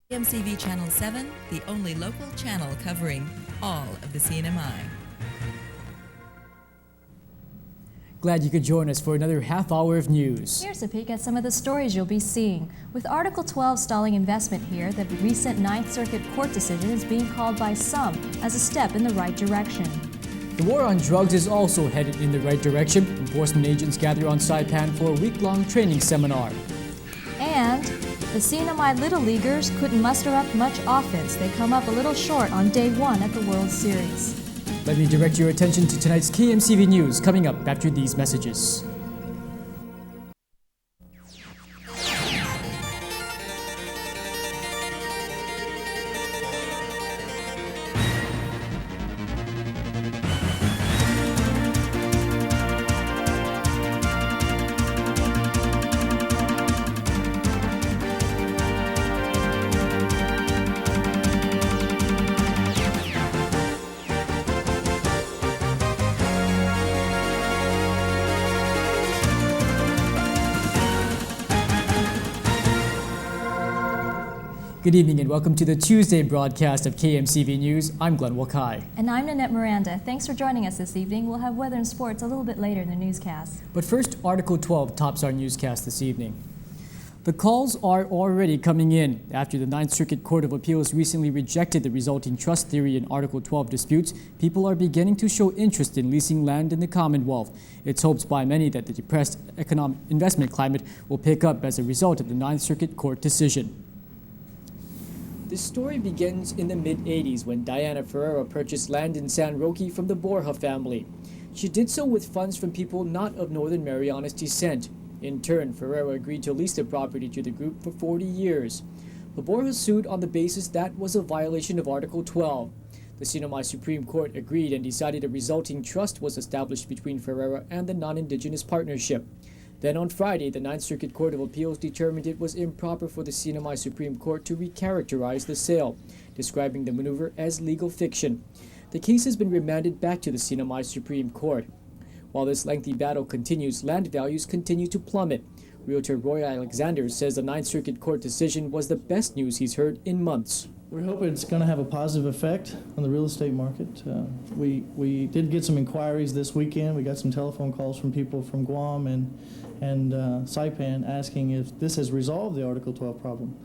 KMCV Channel 7, the only local channel covering all of the CNMI. Glad you could join us for another half hour of news. Here's a peek at some of the stories you'll be seeing. With Article 12 stalling investment here, the recent Ninth Circuit Court decision is being called by some as a step in the right direction. The war on drugs is also headed in the right direction. Enforcement agents gather on Saipan for a week-long training seminar. And the CNMI Little Leaguers couldn't muster up much offense. They come up a little short on day one at the World Series. Let me direct your attention to tonight's KMCV News coming up after these messages. Good evening and welcome to the Tuesday broadcast of KMCV News. I'm Glenn Wakai. And I'm Nannette Miranda. Thanks for joining us this evening. We'll have weather and sports a little bit later in the newscast. But first, Article 12 tops our newscast this evening. The calls are already coming in. After the Ninth Circuit Court of Appeals recently rejected the resulting trust theory in Article 12 disputes, people are beginning to show interest in leasing land in the Commonwealth. It's hoped by many that the depressed economic investment climate will pick up as a result of the Ninth Circuit Court decision. This story begins in the mid-80s when Diana Ferreira purchased land in San Roque from the Borja family. She did so with funds from people not of Northern Marianas descent. In turn, Ferreira agreed to lease the property to the group for 40 years. The Borja sued on the basis that was a violation of Article 12. The CNMI Supreme Court agreed and decided a resulting trust was established between Ferreira and the non-Indigenous partnership. Then on Friday, the Ninth Circuit Court of Appeals determined it was improper for the CNMI Supreme Court to recharacterize the sale, describing the maneuver as legal fiction. The case has been remanded back to the CNMI Supreme Court. While this lengthy battle continues, land values continue to plummet. Realtor Roy Alexander says the Ninth Circuit Court decision was the best news he's heard in months. We hope it's going to have a positive effect on the real estate market. We did get some inquiries this weekend. We got some telephone calls from people from Guam and Saipan asking if this has resolved the Article 12 problem.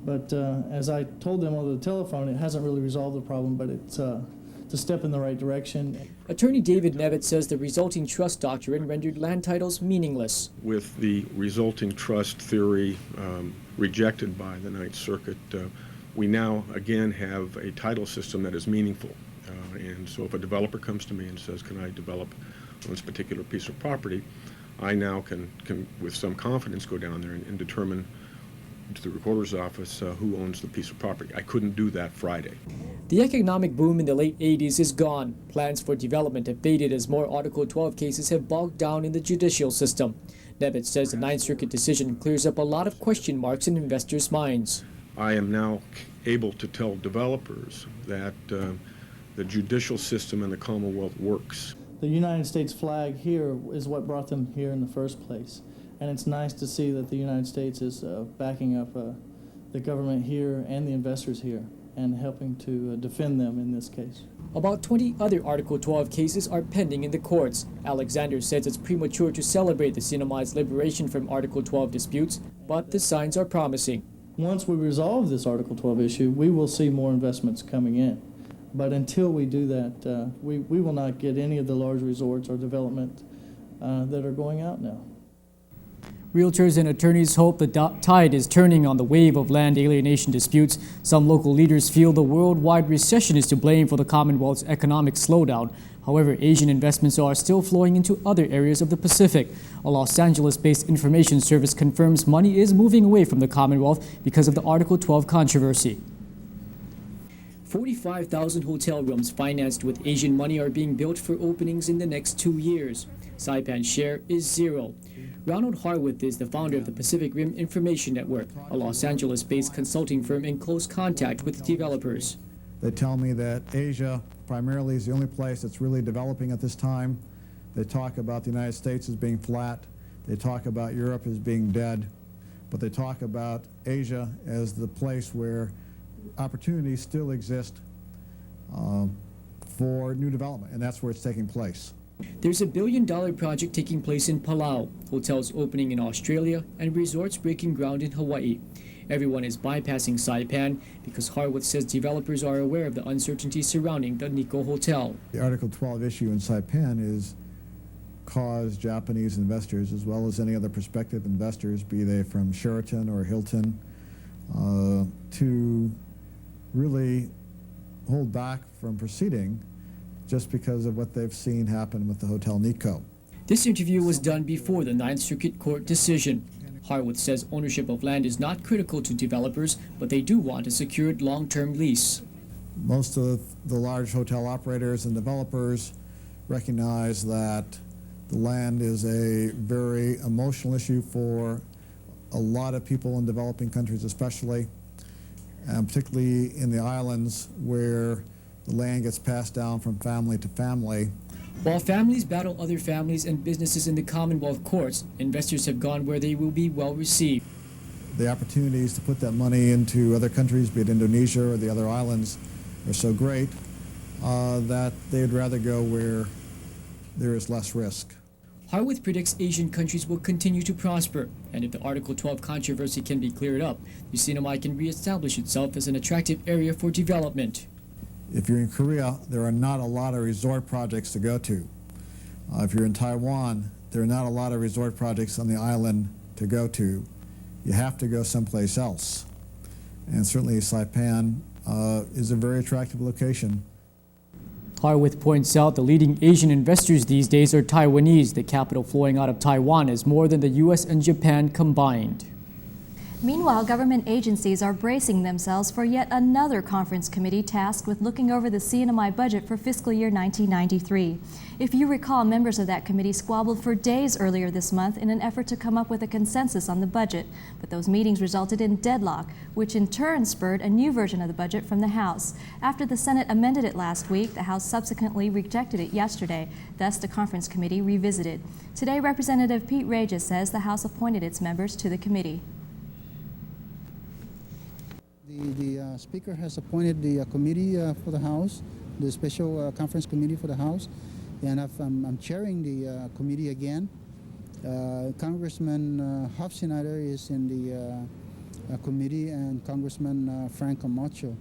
But as I told them over the telephone, it hasn't really resolved the problem, but it's a step in the right direction. Attorney David Nevitt says the resulting trust doctrine rendered land titles meaningless. With the resulting trust theory rejected by the Ninth Circuit, we now again have a title system that is meaningful. And so if a developer comes to me and says, can I develop on this particular piece of property, I now can with some confidence go down there and determine to the recorder's office who owns the piece of property. I couldn't do that Friday. The economic boom in the late 80s is gone. Plans for development have faded as more Article 12 cases have bogged down in the judicial system. Nevitt says the Ninth Circuit decision clears up a lot of question marks in investors' minds. I am now able to tell developers that the judicial system in the Commonwealth works. The United States flag here is what brought them here in the first place. And it's nice to see that the United States is backing up the government here and the investors here and helping to defend them in this case. About 20 other Article 12 cases are pending in the courts. Alexander says it's premature to celebrate the CNMI's liberation from Article 12 disputes, but the signs are promising. Once we resolve this Article 12 issue, we will see more investments coming in. But until we do that, we will not get any of the large resorts or development that are going out now. Realtors and attorneys hope the tide is turning on the wave of land alienation disputes. Some local leaders feel the worldwide recession is to blame for the Commonwealth's economic slowdown. However, Asian investments are still flowing into other areas of the Pacific. A Los Angeles-based information service confirms money is moving away from the Commonwealth because of the Article 12 controversy. 45,000 hotel rooms financed with Asian money are being built for openings in the next 2 years. Saipan's share is zero. Ronald Harwood is the founder of the Pacific Rim Information Network, a Los Angeles-based consulting firm in close contact with developers. They tell me that Asia primarily is the only place that's really developing at this time. They talk about the United States as being flat. They talk about Europe as being dead. but they talk about Asia as the place where opportunities still exist for new development, and that's where it's taking place. There's a $1 billion project taking place in Palau, hotels opening in Australia, and resorts breaking ground in Hawaii. Everyone is bypassing Saipan because Harwood says developers are aware of the uncertainty surrounding the Nikko Hotel. The Article 12 issue in Saipan is cause Japanese investors, as well as any other prospective investors, be they from Sheraton or Hilton, to really hold back from proceeding just because of what they've seen happen with the Hotel Nikko. This interview was done before the Ninth Circuit Court decision. Harwood says ownership of land is not critical to developers, but they do want a secured long-term lease. Most of the large hotel operators and developers recognize that the land is a very emotional issue for a lot of people in developing countries especially, and particularly in the islands where the land gets passed down from family to family. While families battle other families and businesses in the Commonwealth courts, investors have gone where they will be well received. The opportunities to put that money into other countries, be it Indonesia or the other islands, are so great that they'd rather go where there is less risk. Harwood predicts Asian countries will continue to prosper, and if the Article 12 controversy can be cleared up, the CNMI can reestablish itself as an attractive area for development. If you're in Korea, there are not a lot of resort projects to go to. If you're in Taiwan, there are not a lot of resort projects on the island to go to. You have to go someplace else. And certainly Saipan is a very attractive location. Harwood points out the leading Asian investors these days are Taiwanese, the capital flowing out of Taiwan is more than the U.S. and Japan combined. Meanwhile, government agencies are bracing themselves for yet another conference committee tasked with looking over the CNMI budget for fiscal year 1993. If you recall, members of that committee squabbled for days earlier this month in an effort to come up with a consensus on the budget. But those meetings resulted in deadlock, which in turn spurred a new version of the budget from the House. After the Senate amended it last week, the House subsequently rejected it yesterday. Thus, the conference committee revisited. Today, Representative Pete Regis says the House appointed its members to the committee. The Speaker has appointed the committee for the House, the special conference committee for the House, and I'm chairing the committee again. Congressman Hofschneider is in the committee, and Congressman Frank Camacho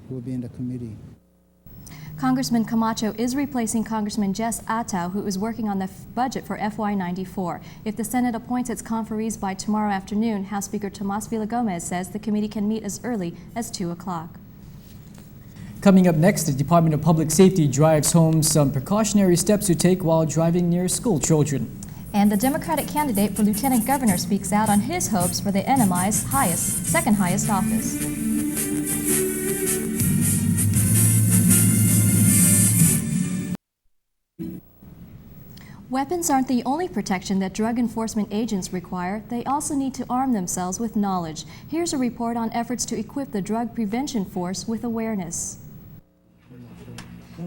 will be in the committee. Congressman Camacho is replacing Congressman Jess Attow, who is working on the budget for FY94. If the Senate appoints its conferees by tomorrow afternoon, House Speaker Tomas Villagomez says the committee can meet as early as 2 o'clock. Coming up next, the Department of Public Safety drives home some precautionary steps to take while driving near school children. And the Democratic candidate for Lieutenant Governor speaks out on his hopes for the NMI's second highest office. Weapons aren't the only protection that drug enforcement agents require. They also need to arm themselves with knowledge. Here's a report on efforts to equip the drug prevention force with awareness.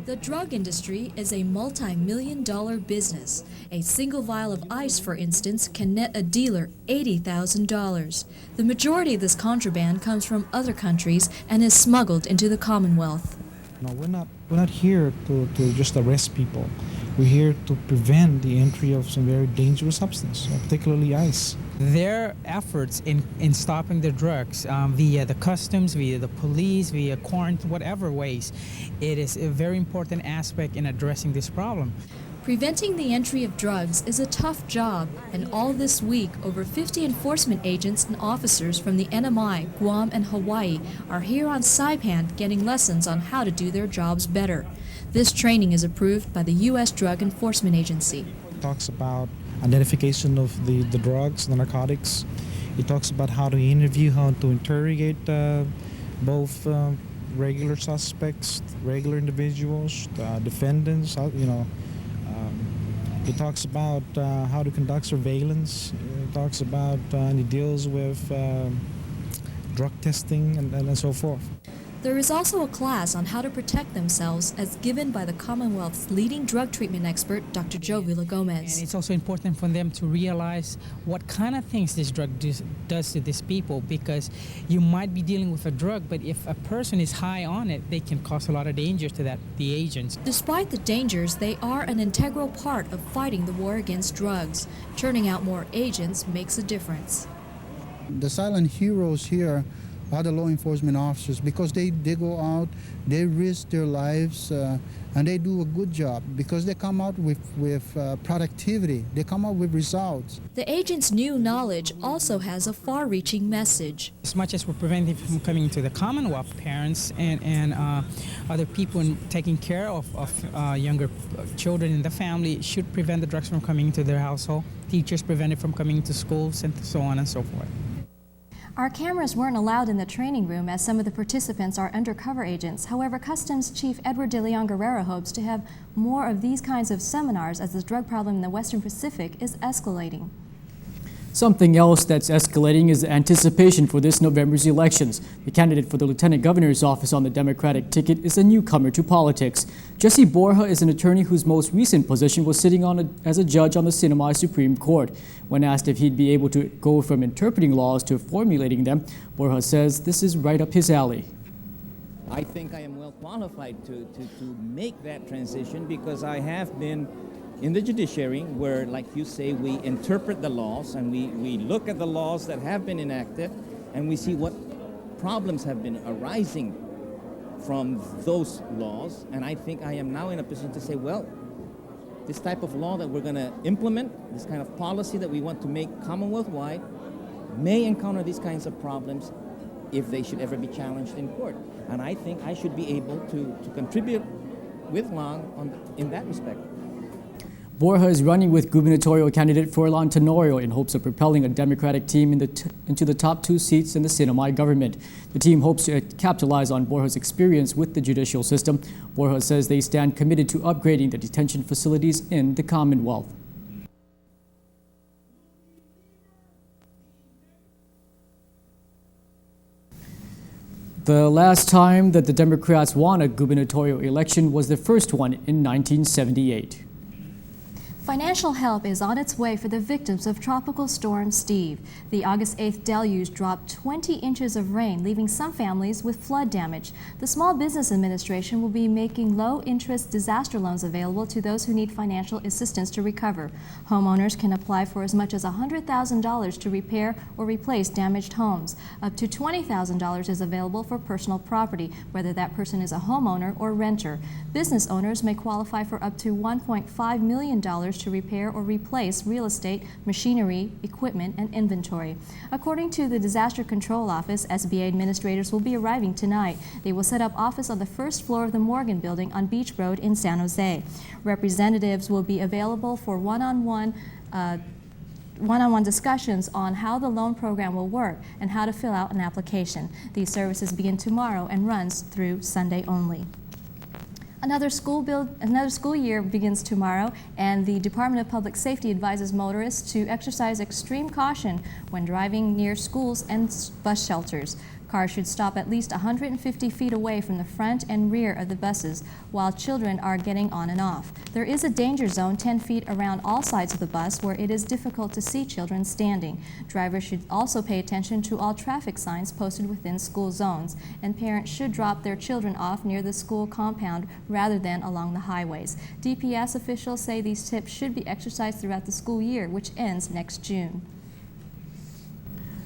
The drug industry is a multi-million-dollar business. A single vial of ice, for instance, can net a dealer $80,000. The majority of this contraband comes from other countries and is smuggled into the Commonwealth. No, we're not here to just arrest people. We're here to prevent the entry of some very dangerous substance, particularly ice. Their efforts in stopping the drugs via the customs, via the police, via quarantine, whatever ways, it is a very important aspect in addressing this problem. Preventing the entry of drugs is a tough job, and all this week, over 50 enforcement agents and officers from the NMI, Guam, and Hawaii are here on Saipan getting lessons on how to do their jobs better. This training is approved by the U.S. Drug Enforcement Agency. It talks about identification of the drugs, the narcotics. It talks about how to interview, how to interrogate both regular suspects, regular individuals, defendants, It talks about how to conduct surveillance. It talks about and it deals with drug testing and so forth. There is also a class on how to protect themselves as given by the Commonwealth's leading drug treatment expert, Dr. Joe Villagomez. And it's also important for them to realize what kind of things this drug does to these people, because you might be dealing with a drug, but if a person is high on it, they can cause a lot of danger to the agents. Despite the dangers, they are an integral part of fighting the war against drugs. Turning out more agents makes a difference. The silent heroes here are the law enforcement officers, because they go out, they risk their lives, and they do a good job because they come out with productivity. They come out with results. The agent's new knowledge also has a far-reaching message. As much as we're preventing from coming to the Commonwealth, parents and other people in taking care of younger children in the family should prevent the drugs from coming into their household. Teachers prevent it from coming into schools, and so on and so forth. Our cameras weren't allowed in the training room as some of the participants are undercover agents. However, Customs Chief Edward De Leon Guerrero hopes to have more of these kinds of seminars as the drug problem in the Western Pacific is escalating. Something else that's escalating is the anticipation for this November's elections. The candidate for the Lieutenant Governor's office on the Democratic ticket is a newcomer to politics. Jesse Borja is an attorney whose most recent position was sitting as a judge on the Sinai Supreme Court. When asked if he'd be able to go from interpreting laws to formulating them, Borja says this is right up his alley. I think I am well qualified to make that transition because I have been in the judiciary where, like you say, we interpret the laws and we look at the laws that have been enacted and we see what problems have been arising from those laws. And I think I am now in a position to say, well, this type of law that we're going to implement, this kind of policy that we want to make Commonwealth-wide, may encounter these kinds of problems if they should ever be challenged in court. And I think I should be able to contribute with Long in that respect. Borja is running with gubernatorial candidate Furlan Tenorio in hopes of propelling a Democratic team into the top 2 seats in the Sinai government. The team hopes to capitalize on Borja's experience with the judicial system. Borja says they stand committed to upgrading the detention facilities in the Commonwealth. The last time that the Democrats won a gubernatorial election was the first one in 1978. Financial help is on its way for the victims of Tropical Storm Steve. The August 8th deluge dropped 20 inches of rain, leaving some families with flood damage. The Small Business Administration will be making low-interest disaster loans available to those who need financial assistance to recover. Homeowners can apply for as much as $100,000 to repair or replace damaged homes. Up to $20,000 is available for personal property, whether that person is a homeowner or renter. Business owners may qualify for up to $1.5 million to repair or replace real estate, machinery, equipment, and inventory. According to the Disaster Control Office, SBA administrators will be arriving tonight. They will set up office on the first floor of the Morgan Building on Beach Road in San Jose. Representatives will be available for one-on-one discussions on how the loan program will work and how to fill out an application. These services begin tomorrow and runs through Sunday only. Another school year begins tomorrow, and the Department of Public Safety advises motorists to exercise extreme caution when driving near schools and bus shelters. Cars should stop at least 150 feet away from the front and rear of the buses while children are getting on and off. There is a danger zone 10 feet around all sides of the bus where it is difficult to see children standing. Drivers should also pay attention to all traffic signs posted within school zones, and parents should drop their children off near the school compound rather than along the highways. DPS officials say these tips should be exercised throughout the school year, which ends next June.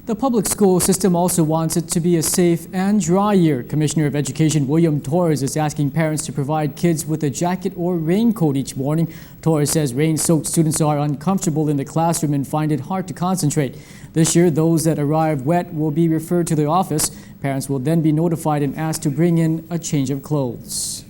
The public school system also wants it to be a safe and dry year. Commissioner of Education William Torres is asking parents to provide kids with a jacket or raincoat each morning. Torres says rain-soaked students are uncomfortable in the classroom and find it hard to concentrate. This year, those that arrive wet will be referred to the office. Parents will then be notified and asked to bring in a change of clothes.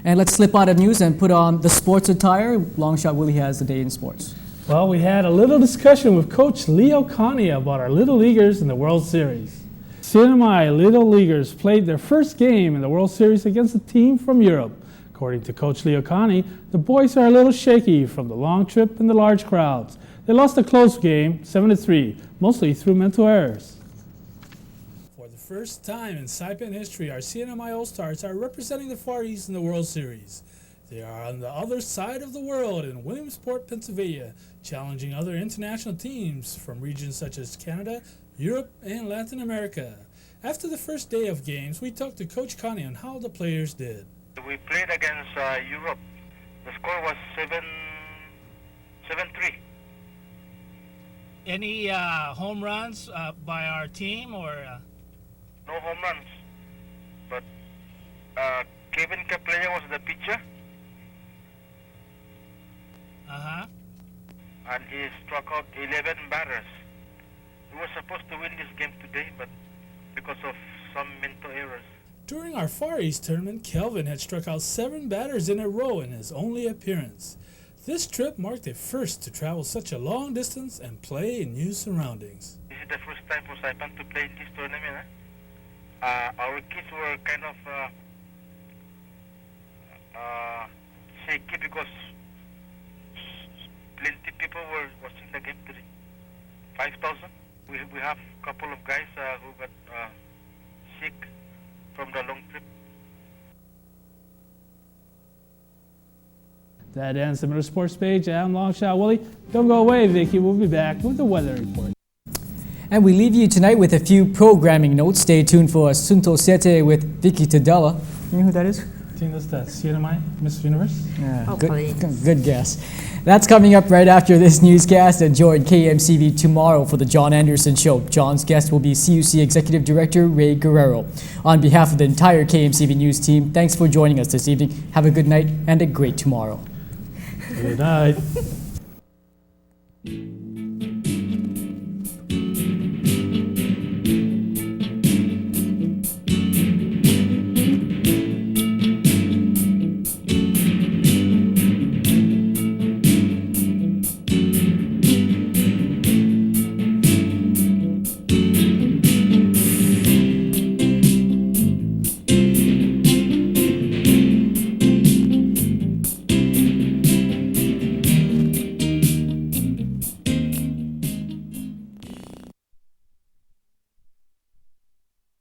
And let's slip out of news and put on the sports attire. Longshot Willie has the day in sports. Well, we had a little discussion with Coach Leo Connie about our Little Leaguers in the World Series. Sinai Little Leaguers played their first game in the World Series against a team from Europe. According to Coach Leo Connie, the boys are a little shaky from the long trip and the large crowds. They lost a close game, 7-3, mostly through mental errors. For the first time in Saipan history, our CNMI All-Stars are representing the Far East in the World Series. They are on the other side of the world in Williamsport, Pennsylvania, challenging other international teams from regions such as Canada, Europe, and Latin America. After the first day of games, we talked to Coach Connie on how the players did. We played against Europe. The score was 7-3. Any home runs by our team or? No home runs, but Kevin Kaplaya was the pitcher. And he struck out 11 batters. We were supposed to win this game today, but because of some mental errors. During our Far East tournament, Kelvin had struck out 7 batters in a row in his only appearance. This trip marked a first to travel such a long distance and play in new surroundings. This is the first time for Saipan to play in this tournament. Our kids were kind of shaky because plenty people were watching the game today. 5,000. We have a couple of guys who got sick from the long trip. That ends the Middle Sports page. I'm Longshot Willie. Don't go away, Vicky. We'll be back with the weather report. And we leave you tonight with a few programming notes. Stay tuned for Asunto Siete with Vicky Tadella. You know who that is? I think that's that CNMI, Miss Universe. Yeah, good guess. That's coming up right after this newscast, and join KMCV tomorrow for the John Anderson Show. John's guest will be CUC Executive Director Ray Guerrero. On behalf of the entire KMCV News team, thanks for joining us this evening. Have a good night and a great tomorrow. Good night.